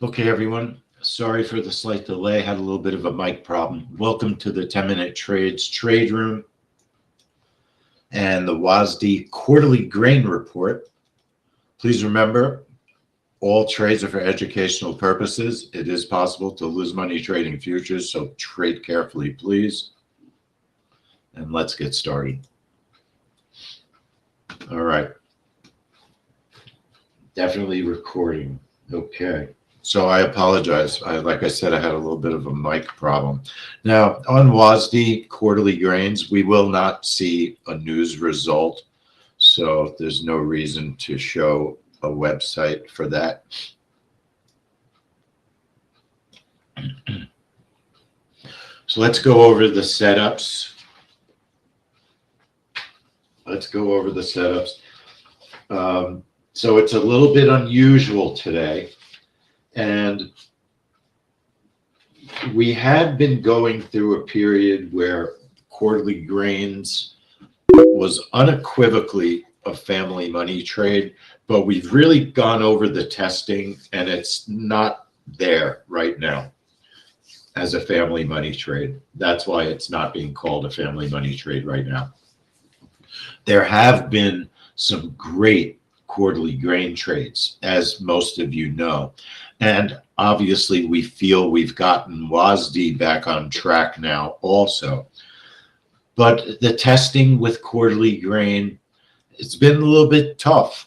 Okay, everyone. Sorry for the slight delay. Had a little bit of a mic problem. Welcome to the 10-Minute Trades Trade Room and the WASDE Quarterly Grain Report. Please remember, all trades are for educational purposes. It is possible to lose money trading futures, so trade carefully, please. And let's get started. All right. Definitely recording. Okay. So I apologize. Like I said, I had a little bit of a mic problem. Now, on WASDE quarterly grains, we will not see a news result. So there's no reason to show a website for that. So let's go over the setups. So it's a little bit unusual today. And we had been going through a period where quarterly grains was unequivocally a family money trade, but we've really gone over the testing and it's not there right now as a family money trade. That's why it's not being called a family money trade right now. There have been some great quarterly grain trades, as most of you know. And obviously, we feel we've gotten WASDE back on track now also. But the testing with quarterly grain, it's been a little bit tough.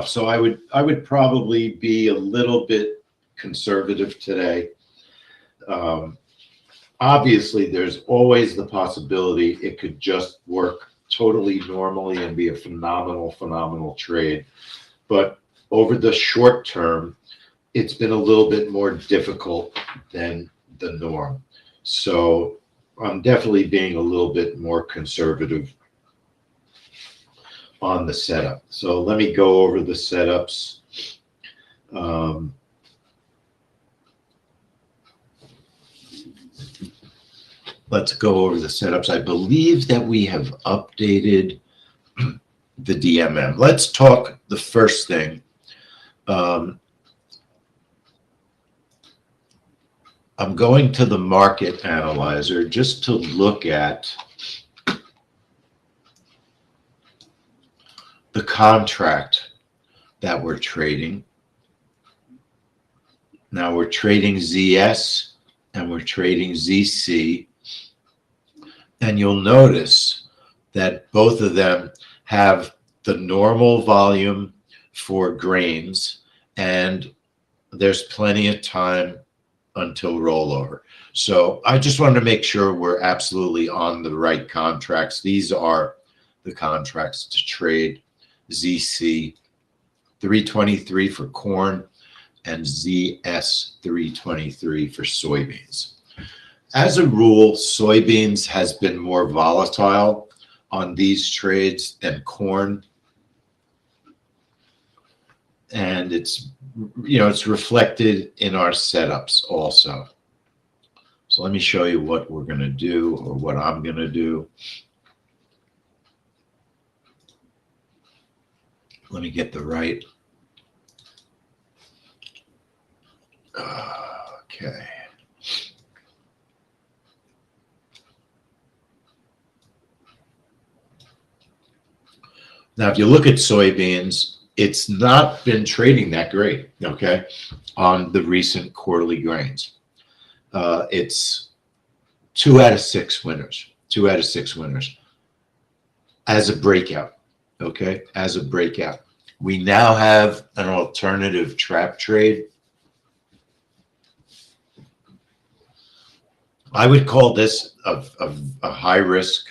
So I would probably be a little bit conservative today. Obviously, there's always the possibility it could just work totally normally and be a phenomenal trade. But over the short term, it's been a little bit more difficult than the norm. So I'm definitely being a little bit more conservative on the setup. So let me go over the setups. Let's go over the setups. I believe that we have updated the DMM. Let's talk the first thing. I'm going to the market analyzer just to look at the contract that we're trading. Now we're trading ZS and we're trading ZC. And you'll notice that both of them have the normal volume for grains, and there's plenty of time until rollover. So I just wanted to make sure we're absolutely on the right contracts. These are the contracts to trade: ZC 323 for corn and ZS 323 for soybeans. As a rule, soybeans has been more volatile on these trades than corn. And it's reflected in our setups also. So let me show you what we're going to do, or what I'm going to do. Let me get the right. Okay. Now, if you look at soybeans, it's not been trading that great, okay, on the recent quarterly grains. It's 2 out of 6 winners, 2 out of 6 winners as a breakout, okay, as a breakout. We now have an alternative trap trade. I would call this a high risk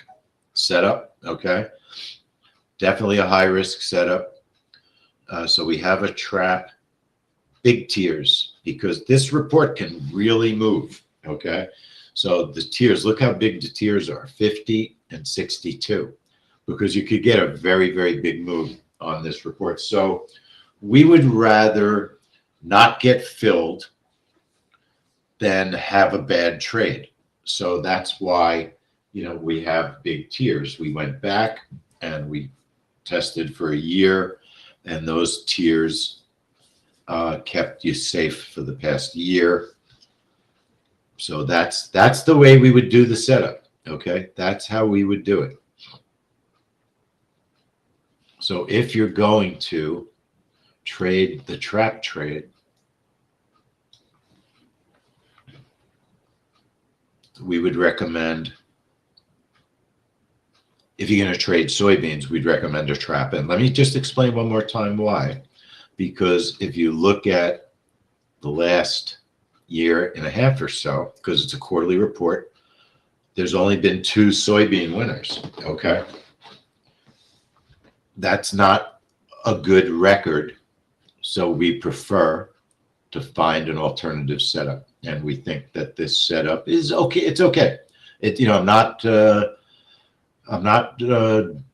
setup, okay. Definitely a high risk setup. So we have a trap, big tiers, because this report can really move. Okay. So the tiers, look how big the tiers are, 50 and 62, because you could get a very, very big move on this report. So we would rather not get filled than have a bad trade. So that's why, we have big tiers. We went back and we tested for a year, and those tiers kept you safe for the past year. So that's the way we would do the setup. Okay, that's how we would do it. So if you're going to trade the trap trade, we would recommend, if you're going to trade soybeans, we'd recommend a trap. And let me just explain one more time why. Because if you look at the last year and a half or so, because it's a quarterly report, there's only been 2 soybean winners. Okay, that's not a good record. So we prefer to find an alternative setup, and we think that this setup is okay. It's okay. I'm not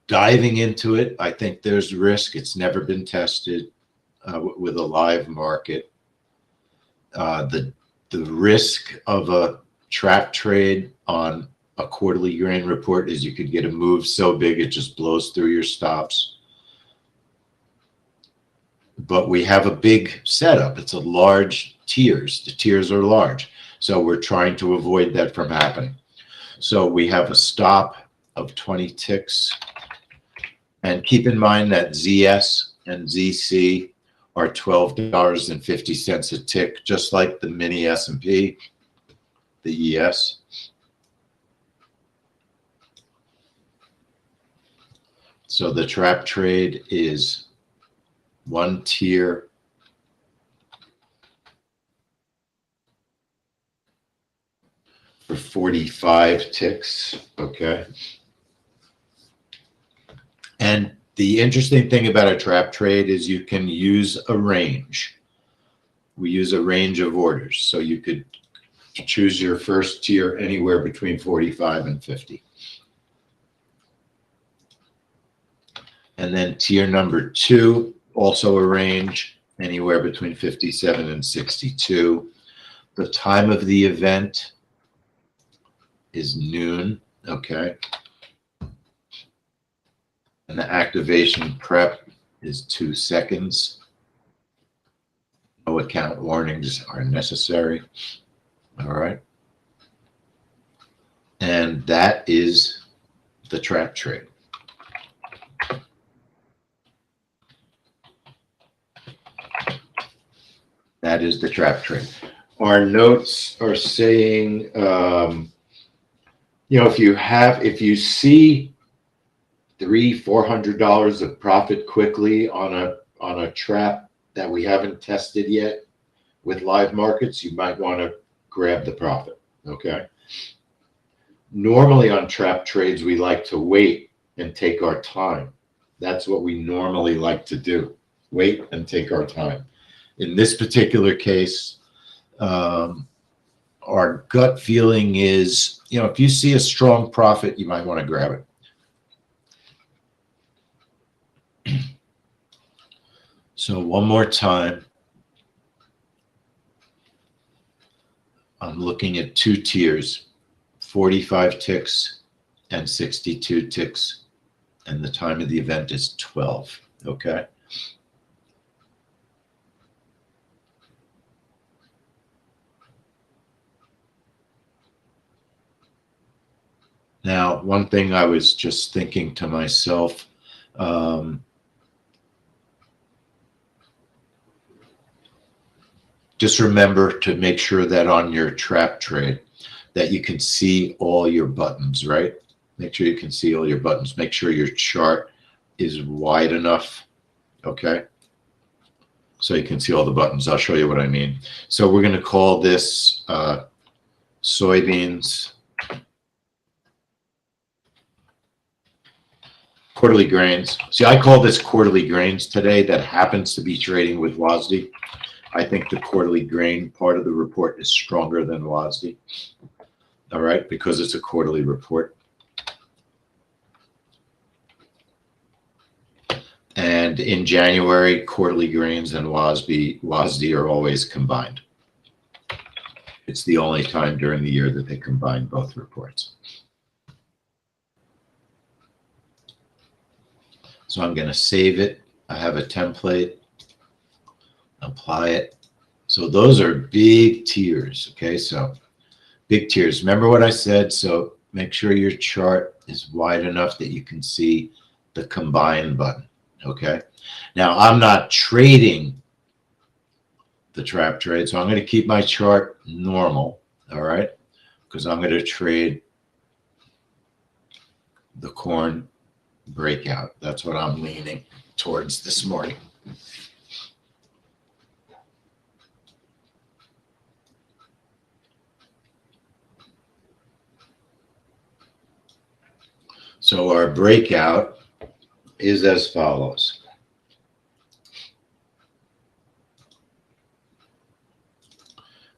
diving into it. I think there's risk. It's never been tested with a live market. The risk of a trap trade on a quarterly grain report is you could get a move so big it just blows through your stops. But we have a big setup. It's a large tiers. The tiers are large. So we're trying to avoid that from happening. So we have a stop of 20 ticks. And keep in mind that ZS and ZC are $12.50 a tick, just like the mini S&P, the ES. So the trap trade is one tier for 45 ticks. Okay. And the interesting thing about a trap trade is you can use a range. We use a range of orders. So you could choose your first tier anywhere between 45 and 50. And then tier number 2, also a range, anywhere between 57 and 62. The time of the event is noon, okay? And the activation prep is 2 seconds. No account warnings are necessary, all right? And that is the trap trade. That is the trap trade. Our notes are saying, if you see $300-400 of profit quickly on a trap that we haven't tested yet with live markets, you might want to grab the profit. Okay. Normally on trap trades, we like to wait and take our time. That's what we normally like to do. Wait and take our time. In this particular case, our gut feeling is, if you see a strong profit, you might want to grab it. So one more time, I'm looking at 2 tiers, 45 ticks and 62 ticks, and the time of the event is 12, okay? Now, one thing I was just thinking to myself, just remember to make sure that on your trap trade that you can see all your buttons, right? Make sure you can see all your buttons. Make sure your chart is wide enough, okay? So you can see all the buttons. I'll show you what I mean. So we're going to call this soybeans quarterly grains. See, I call this quarterly grains today. That happens to be trading with WASDE. I think the quarterly grain part of the report is stronger than WASDE. All right, because it's a quarterly report. And in January, quarterly grains and WASDE are always combined. It's the only time during the year that they combine both reports. So I'm going to save it. I have a template. apply it. So those are big tiers, okay? So big tiers. Remember what I said? So make sure your chart is wide enough that you can see the combine button, okay? Now, I'm not trading the trap trade, so I'm going to keep my chart normal, all right? Because I'm going to trade the corn breakout. That's what I'm leaning towards this morning. So our breakout is as follows.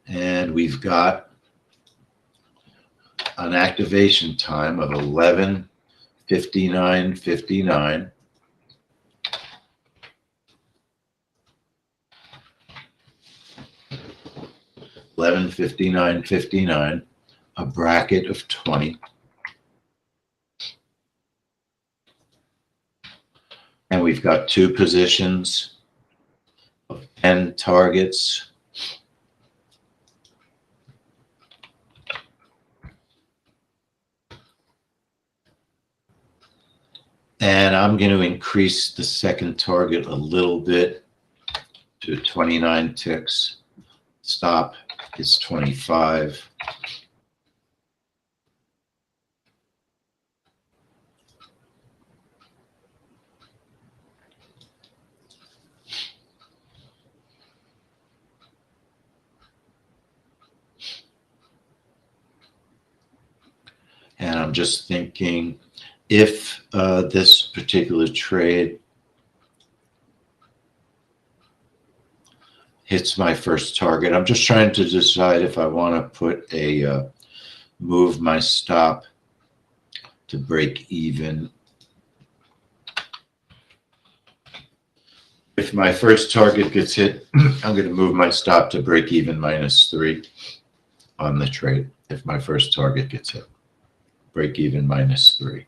And we've got an activation time of 11:59:59. $11:59:59, a bracket of 20. And we've got two positions of 10 targets. And I'm going to increase the second target a little bit to 29 ticks. Stop is 25. And I'm just thinking, if this particular trade hits my first target, I'm just trying to decide if I want to put a move my stop to break even. If my first target gets hit, I'm going to move my stop to break even -3 on the trade. If my first target gets hit, break even -3.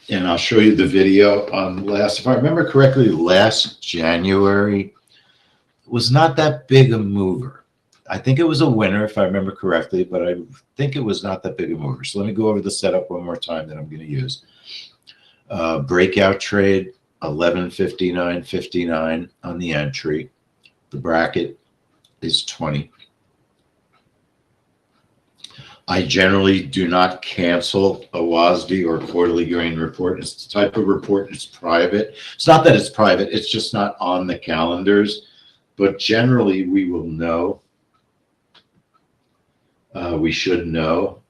And I'll show you the video on if I remember correctly, last January was not that big a mover. I think it was a winner if I remember correctly, but I think it was not that big a mover. So let me go over the setup one more time that I'm going to use. Breakout trade, 11:59:59 on the entry. The bracket is 20. I generally do not cancel a WASDE or quarterly grain report. It's the type of report that's private. It's not that it's private, it's just not on the calendars. But generally, we will know. We should know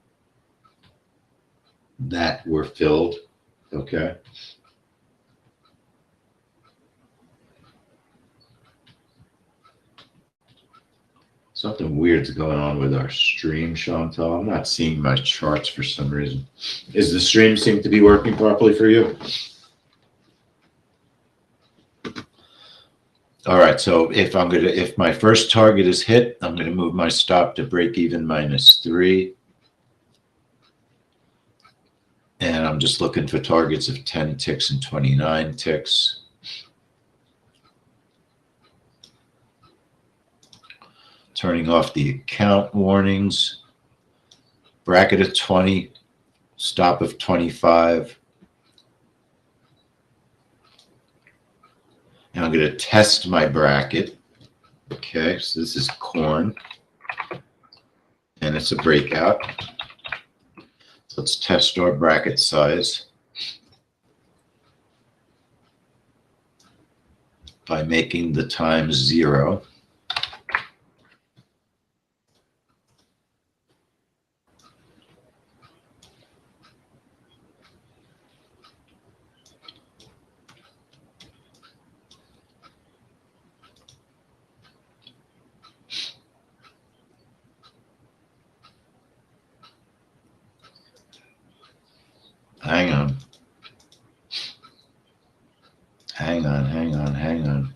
that we're filled, okay? Something weird's going on with our stream, Chantal. I'm not seeing my charts for some reason. Is the stream seem to be working properly for you? All right, so if my first target is hit, I'm going to move my stop to break even -3. And I'm just looking for targets of 10 ticks and 29 ticks. Turning off the account warnings. Bracket of 20, stop of 25. And I'm going to test my bracket. Okay, so this is corn. And it's a breakout. So let's test our bracket size by making the time 0. Hang on. Hang on.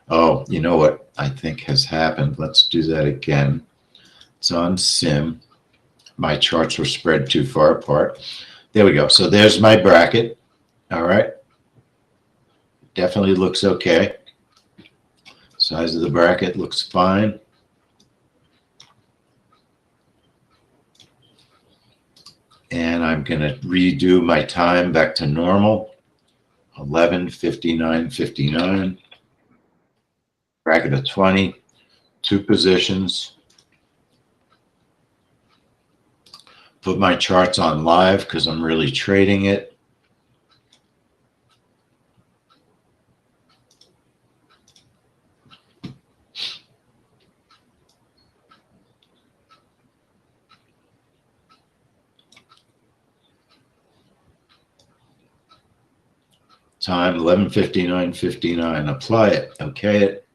Oh, you know what I think has happened? Let's do that again. It's on Sim. My charts were spread too far apart. There we go. So there's my bracket. All right. Definitely looks okay. Size of the bracket looks fine. And I'm going to redo my time back to normal. 11:59:59. Bracket of 20. 2 positions. Put my charts on live because I'm really trading it. Time 11:59:59. Apply it. Okay it.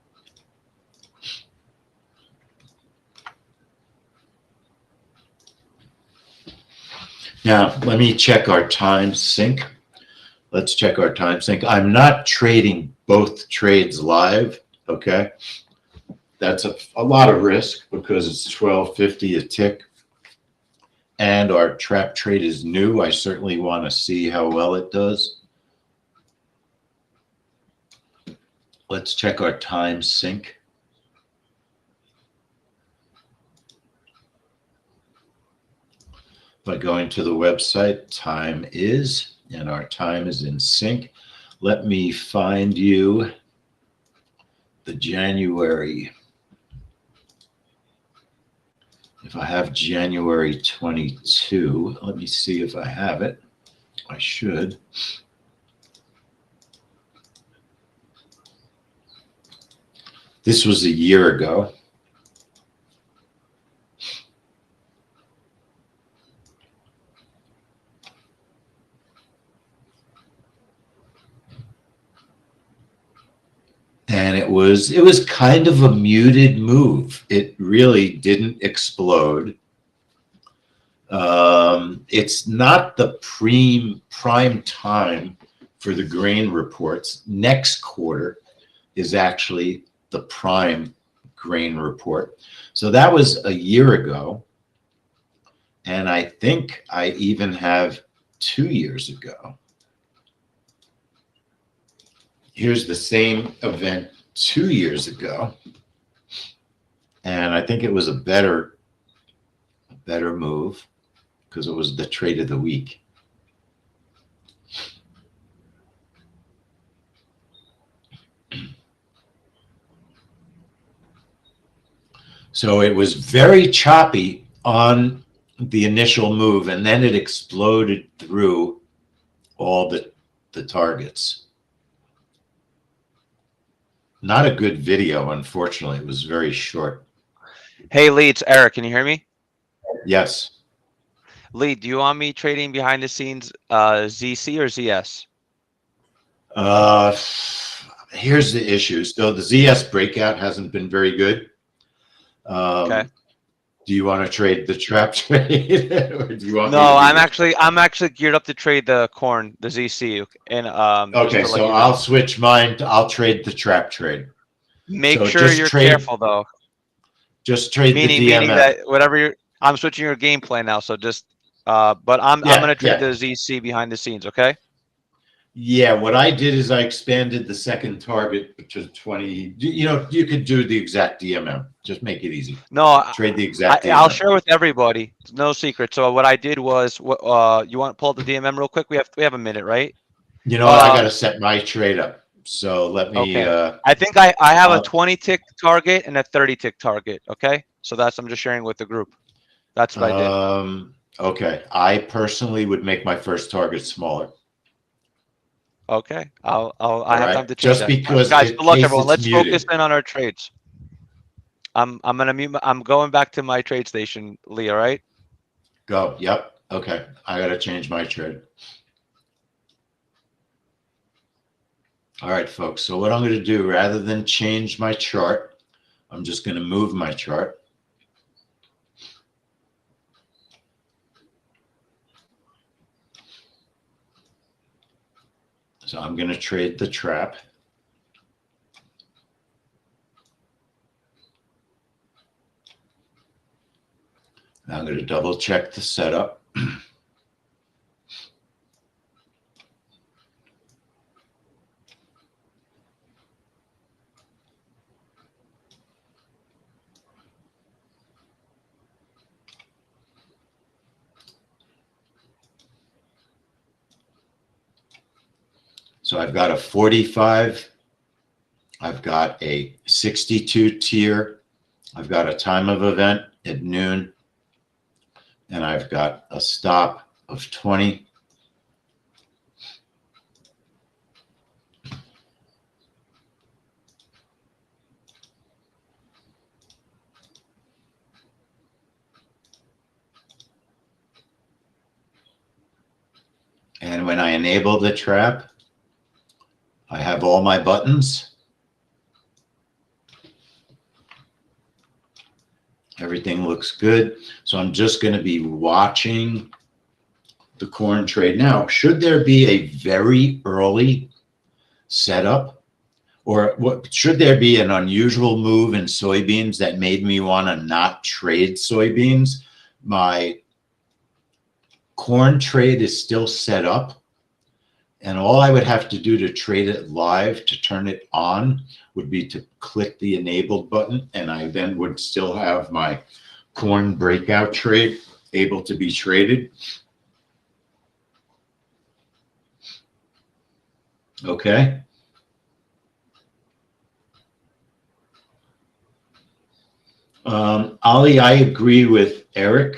Now let me check our time sync. Let's check our time sync. I'm not trading both trades live. Okay. That's a lot of risk because it's 12.50 a tick. And our trap trade is new. I certainly want to see how well it does. Let's check our time sync. By going to the website, time is, and our time is in sync. Let me find you the January. If I have January 22, let me see if I have it. I should. This was a year ago. And it was kind of a muted move. It really didn't explode. It's not the prime time for the grain reports. Next quarter is actually the prime grain report. So that was a year ago. And I think I even have 2 years ago. Here's the same event 2 years ago. And I think it was a better move because it was the trade of the week. So it was very choppy on the initial move, and then it exploded through all the targets. Not a good video, unfortunately. It was very short. Hey, Lee, it's Eric. Can you hear me? Yes. Lee, do you want me trading behind the scenes ZC or ZS? Here's the issue. So the ZS breakout hasn't been very good. Okay. Do you want to trade the trap trade? Or do you want me No, to I'm actually geared up to trade the corn, the ZC, and okay, so I'll switch mine. I'll trade the trap trade. Make So sure just you're trade, careful though. Just trade the DMM. Meaning that whatever I'm switching your game plan now. So just but I'm gonna trade the ZC behind the scenes. Okay. Yeah, what I did is I expanded the second target to 20. You know, you could do the exact DMM. Just make it easy. No, Trade the exact DMM. I'll share with everybody. It's no secret. So what I did was, you want to pull up the DMM real quick? We have a minute, right? You know what? I got to set my trade up. So let me. Okay. I think I have a 20 tick target and a 30 tick target. Okay. So I'm just sharing with the group. That's what I did. Okay. I personally would make my first target smaller. Okay. I have time to change just that. because Guys, good luck, everyone. Let's muted. focus in on our trades. I'm gonna mute. I'm going back to my trade station, Lee. All right. Go. Yep. Okay. I got to change my trade. All right, folks. So what I'm going to do, rather than change my chart, I'm just going to move my chart. So I'm going to trade the trap. Now I'm going to double check the setup. So I've got a 45. I've got a 62 tier. I've got a time of event at noon. And I've got a stop of 20. And when I enable the trap, I have all my buttons. Everything looks good. So I'm just going to be watching the corn trade. Now, should there be a very early setup, or what, should there be an unusual move in soybeans that made me want to not trade soybeans, my corn trade is still set up. And all I would have to do to trade it live, to turn it on, would be to click the enabled button, and I then would still have my corn breakout trade able to be traded. Okay. Ali, I agree with Eric.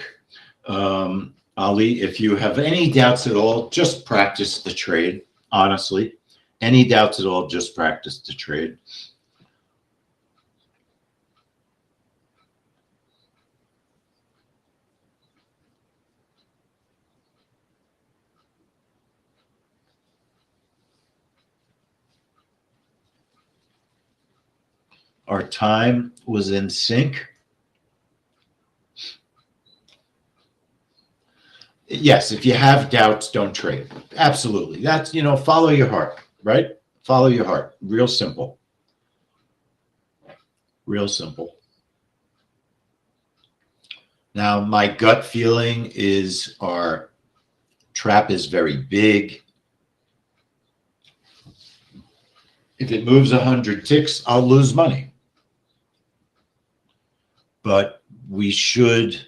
Ali, if you have any doubts at all, just practice the trade, honestly. Any doubts at all, just practice the trade. Our time was in sync. Yes, if you have doubts, don't trade. Absolutely. That's, you know, follow your heart, right? Follow your heart. Real simple. Real simple. Now, my gut feeling is our trap is very big. If it moves 100 ticks, I'll lose money. But we should,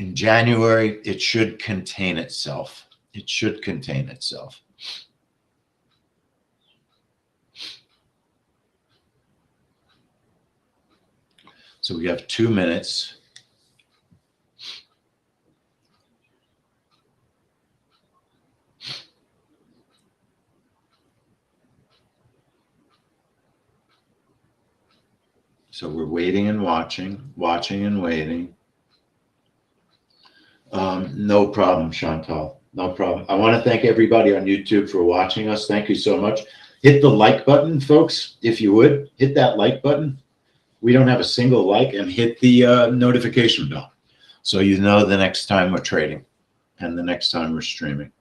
in January, it should contain itself. It should contain itself. So we have 2 minutes. So we're waiting and watching and waiting. No problem, Chantal. No problem. I want to thank everybody on YouTube for watching us. Thank you so much. Hit the like button, folks, if you would. Hit that like button. We don't have a single like, and hit the notification bell so you know the next time we're trading and the next time we're streaming.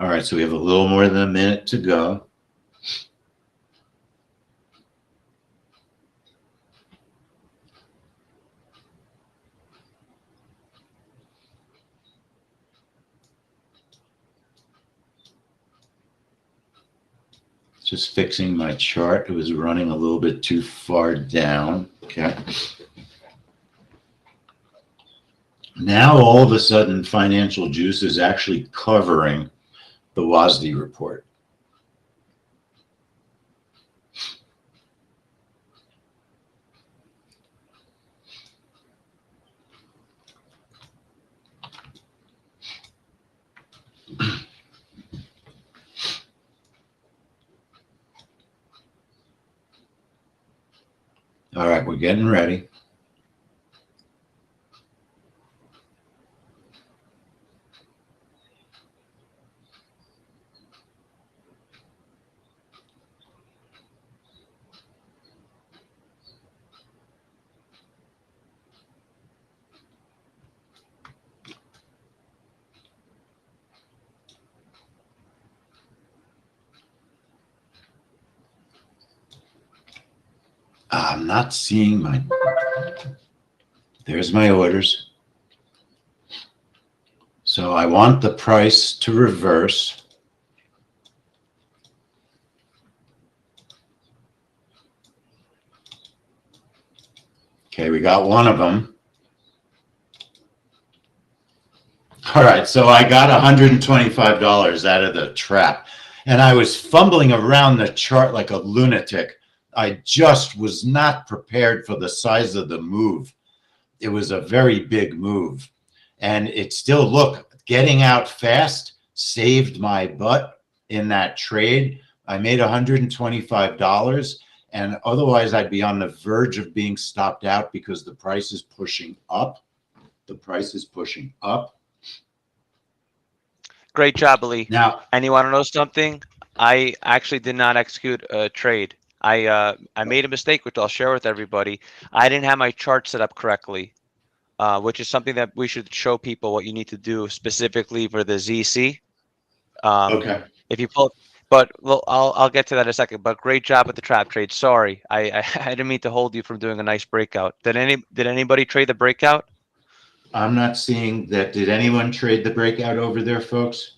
All right, so we have a little more than a minute to go. Just fixing my chart. It was running a little bit too far down. Okay. Now, all of a sudden, Financial Juice is actually covering the WASDE report. All right, we're getting ready. I'm not seeing my, there's my orders. So I want the price to reverse. Okay, we got one of them. All right, so I got $125 out of the trap, and I was fumbling around the chart like a lunatic. I just was not prepared for the size of the move. It was a very big move, and it still, look, getting out fast saved my butt in that trade. I made $125, and otherwise I'd be on the verge of being stopped out because the price is pushing up. The price is pushing up. Great job, Lee. Now, And you want to know something? I actually did not execute a trade. I made a mistake, which I'll share with everybody. I didn't have my chart set up correctly, which is something that we should show people what you need to do specifically for the ZC. okay. If you pull, but well, I'll get to that in a second. But great job with the trap trade. Sorry, I I didn't mean to hold you from doing a nice breakout. Did anybody trade the breakout? I'm not seeing that. Did anyone trade the breakout over there, folks?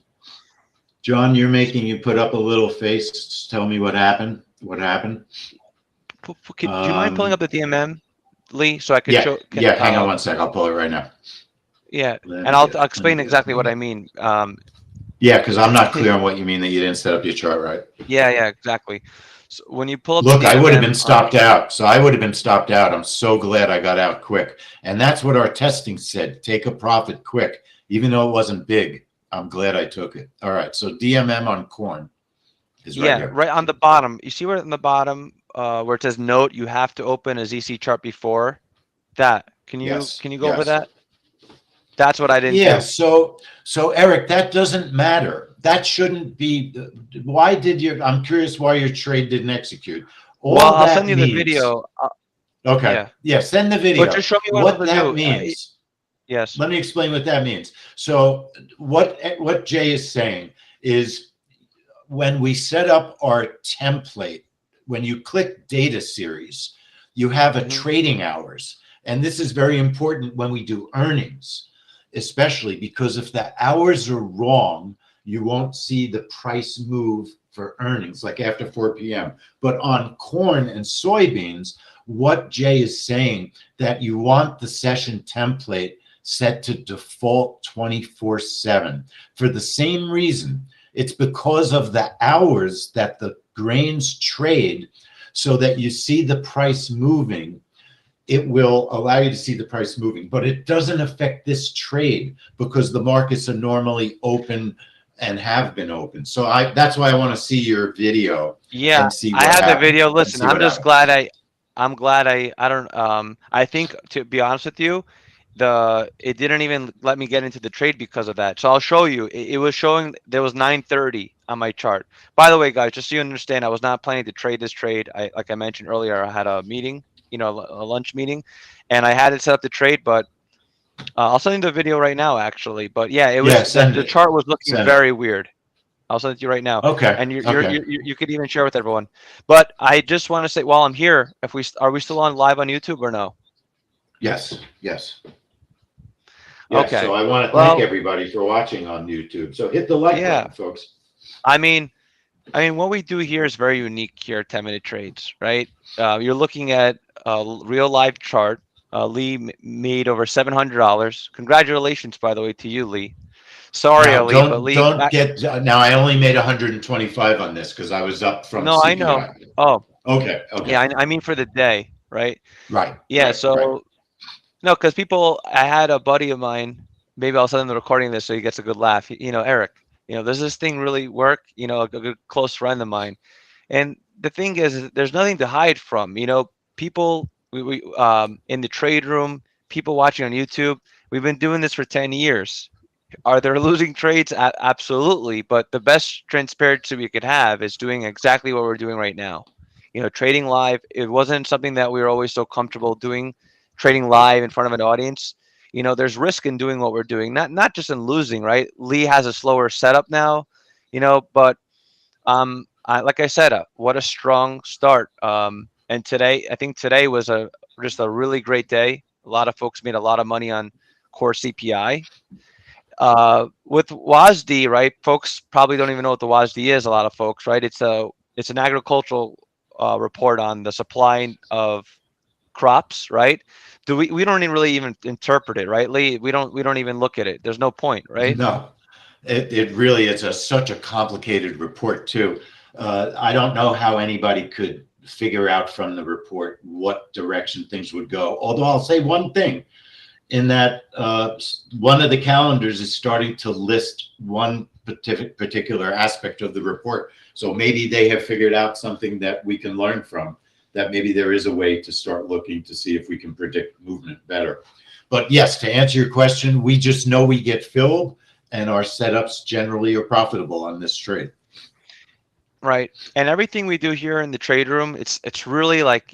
John, you're making you put up a little face. Tell me what happened. What happened? Do you mind pulling up the DMM, Lee, so I could Yeah, show? yeah. Hang on one sec. I'll pull it right now. Yeah, and I'll explain exactly what I mean. Yeah, because I'm not clear on what you mean that you didn't set up your chart right. Yeah, exactly. So when you pull up, look, the I would have DMM, been stopped out. So I would have been stopped out. I'm so glad I got out quick. And that's what our testing said. Take a profit quick, even though it wasn't big. I'm glad I took it. All right. So DMM on corn is right here. right on the bottom. You see where on the bottom where it says note, you have to open a ZC chart before that. Can you go over that? That's what I didn't do. Yeah. So Eric, that doesn't matter. That shouldn't be. Why did you? I'm curious why your trade didn't execute. Well, I'll send you the video. Okay. Yeah. Send the video. But just show me what that means. Yes. Let me explain what that means. So what Jay is saying is when we set up our template, when you click data series, you have a trading hours. And this is very important when we do earnings, especially because if the hours are wrong, you won't see the price move for earnings like after 4 p.m. But on corn and soybeans, what Jay is saying that you want the session template set to default 24/7 for the same reason. It's because of the hours that the grains trade so that you see the price moving. It will allow you to see the price moving, but it doesn't affect this trade because the markets are normally open and have been open. So that's why I want to see your video. Yeah, and see what I have happened, the video. Listen, I'm just happened. glad I don't I think, to be honest with you, it didn't even let me get into the trade because of that. So I'll show you. It was showing there was 930 on my chart. By the way, guys, just so you understand, I was not planning to trade this trade. Like I mentioned earlier, I had a meeting, a lunch meeting, and I had it set up to trade, but I'll send you the video right now, actually. But yeah, it was the chart was looking very weird. I'll send it to you right now. Okay. And you could even share with everyone. But I just want to say, while I'm here, are we still on live on YouTube or no? Yes. Okay. So I want to thank everybody for watching on YouTube. So hit the like button, folks. I mean, what we do here is very unique here at 10-minute trades, right? You're looking at a real live chart. Lee made over $700. Congratulations, by the way, to you, Lee. Sorry, now, Lee, but Lee. Now I only made 125 on this because I was up from. No, CPI. I know. Oh. Okay. Yeah, I mean for the day, right? Right. Yeah. Right, so. Right. No, because I had a buddy of mine, maybe I'll send him the recording of this so he gets a good laugh. Eric, does this thing really work? A good close friend of mine. And the thing is there's nothing to hide from. People we in the trade room, people watching on YouTube, we've been doing this for 10 years. Are there losing trades? Absolutely. But the best transparency we could have is doing exactly what we're doing right now. Trading live. It wasn't something that we were always so comfortable doing. Trading live in front of an audience, there's risk in doing what we're doing, not just in losing, right? Lee has a slower setup now, but like I said, what a strong start. And I think today was just a really great day. A lot of folks made a lot of money on core CPI. With WASDE, right? Folks probably don't even know what the WASDE is. A lot of folks, right? It's an agricultural report on the supply of crops, right? We don't even really even interpret it, right, Lee? We don't even look at it. There's no point, right? No, it really is such a complicated report too. I don't know how anybody could figure out from the report what direction things would go. Although I'll say one thing, in that one of the calendars is starting to list one particular aspect of the report. So maybe they have figured out something that we can learn from, that maybe there is a way to start looking to see if we can predict movement better. But yes, to answer your question, we just know we get filled and our setups generally are profitable on this trade. Right. And everything we do here in the trade room, it's really like,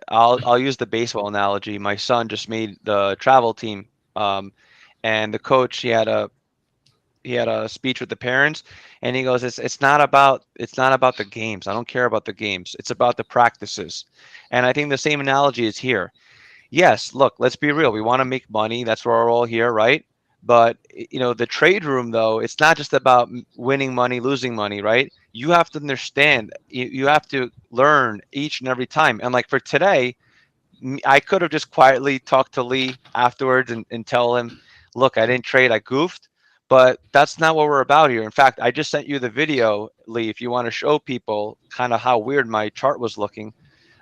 I'll use the baseball analogy. My son just made the travel team. And the coach, he had a speech with the parents, and he goes, it's not about the games. I don't care about the games. It's about the practices. And I think the same analogy is here. Yes, look, let's be real. We want to make money. That's why we're all here, right? But the trade room, though, it's not just about winning money, losing money, right? You have to understand. You have to learn each and every time. And like for today, I could have just quietly talked to Lee afterwards and tell him, look, I didn't trade, I goofed. But that's not what we're about here. In fact, I just sent you the video, Lee, if you want to show people kind of how weird my chart was looking.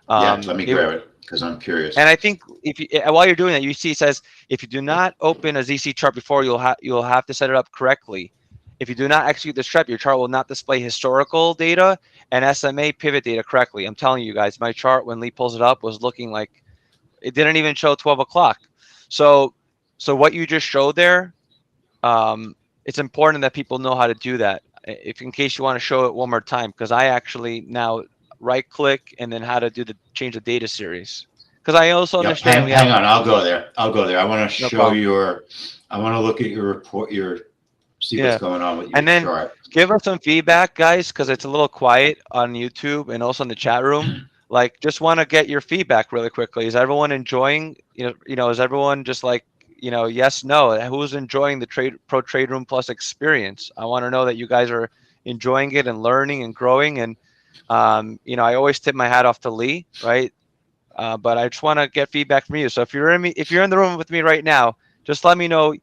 Yeah, let me It, grab it because I'm curious. and I think if you, while you're doing that, you see it says if you do not open a ZC chart before, you'll have to set it up correctly. If you do not execute this step, your chart will not display historical data and SMA pivot data correctly. I'm telling you guys, my chart when Lee pulls it up was looking like it didn't even show 12 o'clock. So what you just showed there, it's important that people know how to do that. If in case you want to show it one more time, because I actually now right click and then how to do the change the data series. Because I also Yep, understand hang on, I'll go there. I want to no show problem. I want to look at your report, see what's Yeah. going on with your And then chart. give us some feedback, guys, because it's a little quiet on YouTube and also in the chat room. Like, just want to get your feedback really quickly. Is everyone enjoying? Is everyone just like, yes, no? Who's enjoying the Pro Trade Room Plus experience? I want to know that you guys are enjoying it and learning and growing. And I always tip my hat off to Lee, right? But I just want to get feedback from you. So if you're in the room with me right now, just let me know,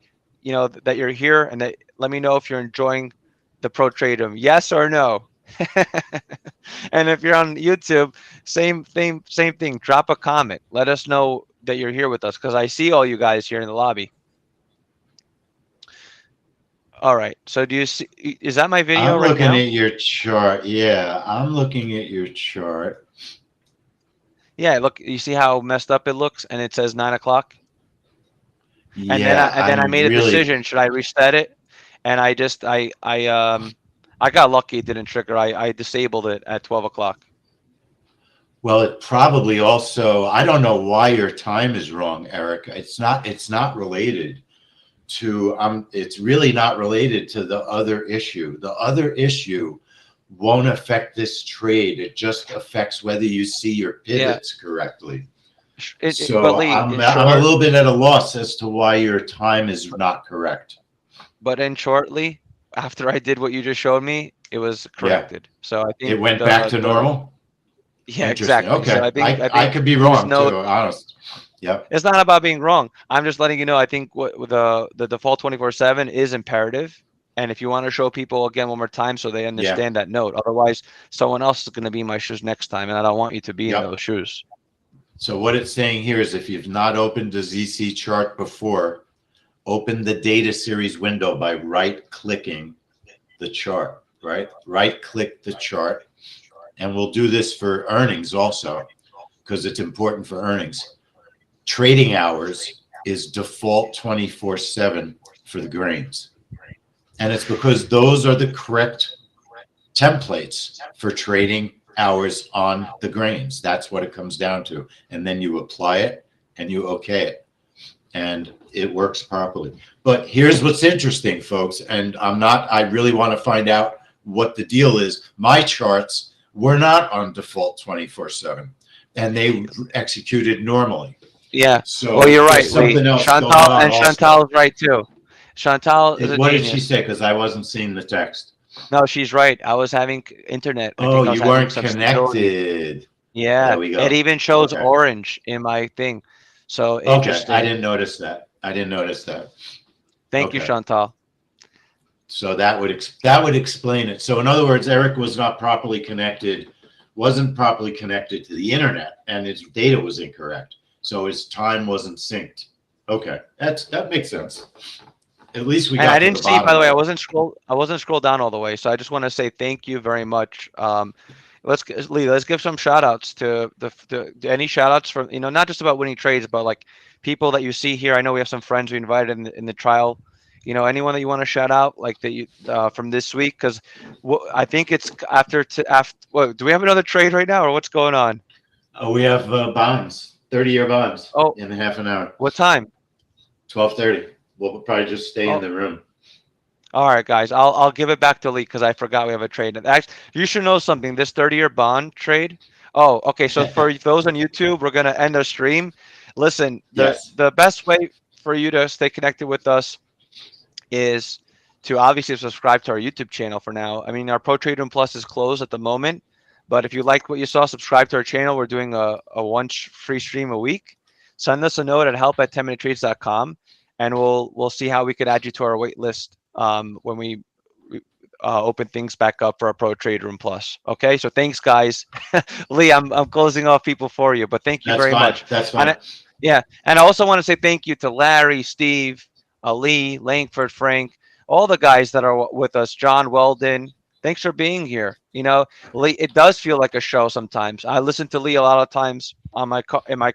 that you're here, and that let me know if you're enjoying the Pro Trade Room. Yes or no. And if you're on YouTube, same thing. Drop a comment. Let us know that you're here with us, because I see all you guys here in the lobby. All right. So do you see? Is that my video I'm right looking now? at your chart. Yeah, I'm looking at your chart. Yeah. Look, you see how messed up it looks, and it says 9 o'clock. And then Yeah, I made a decision. Should I reset it? And I got lucky. It didn't trigger. I disabled it at 12 o'clock. well, it probably also, I don't know why your time is wrong, Eric. It's not related to, it's really not related to the other issue. The other issue won't affect this trade. It just affects whether you see your pivots correctly. But So Lee, I'm in a short, little bit at a loss as to why your time is not correct. but in shortly, after I did what you just showed me, it was Yeah, corrected. So I it think went back to normal. yeah, Interesting. exactly. So Okay, I I think could be just wrong know too. Honest. Yep. it's not about being wrong. I'm just letting you know. I think what the default 24/7 is imperative. And if you want to show people again one more time so they Yeah. understand that note, otherwise someone else is going to be in my shoes next time, and I don't want you to be in Yep. those shoes. So what it's saying here is if you've not opened a ZC chart before, open the data series window by right-clicking the chart, right? Right-click the chart. And we'll do this for earnings also, because it's important for earnings. Trading hours is default 24/7 for the grains. And it's because those are the correct templates for trading hours on the grains. That's what it comes down to. And then you apply it and you okay it. And it works properly. But here's what's interesting, folks. And I really want to find out what the deal is. My charts were not on default 24/7 and they executed normally. Yeah. So Well, you're right, there's Lee. something else going Chantal on and also. Chantal's right too. Chantal is a What did she genius. say? Because I wasn't seeing the text. No, she's right. I was having internet. I Oh, think I was you having weren't some stability. connected. Yeah, There we it go. even shows Okay. orange in my thing. So Okay. I interesting. didn't notice that. I didn't notice that. Thank you, Okay. Chantal. So that would explain it. So in other words, Eric was not properly connected, wasn't properly connected to the internet, and his data was incorrect. So his time wasn't synced. Okay, that makes sense. At least we And I got to didn't the see, by bottom the way, of I it. wasn't scroll down all the way. So I just want to say thank you very much. Lee, let's give some shout outs to any shout outs from, not just about winning trades, but like people that you see here. I know we have some friends we invited in the trial. Anyone that you want to shout out, like that you from this week, because I think it's after. What, do we have another trade right now, or what's going on? We have bonds, 30-year bonds Oh, in half an hour, what time? 12:30. We'll probably just stay in Oh, the room. all right, guys. I'll give it back to Lee because I forgot we have a trade. Actually, you should know something. This 30-year bond trade. Oh, okay. So for those on YouTube, we're gonna end our stream. Listen, the Yes. the best way for you to stay connected with us is to obviously subscribe to our YouTube channel for now. I mean, our Pro Trader Plus is closed at the moment, but if you like what you saw, subscribe to our channel. We're doing a one free stream a week. Send us a note at help@10minutetrades.com, and we'll see how we could add you to our wait list when we open things back up for our Pro Trader Room Plus. Okay, so thanks, guys. Lee, I'm closing off people for you, but thank you That's very fine. much. That's And fine. yeah, and I also want to say thank you to Larry, Steve, Lee, Langford, Frank, all the guys that are with us. John Weldon, thanks for being here. Lee, it does feel like a show sometimes. I listen to Lee a lot of times on in my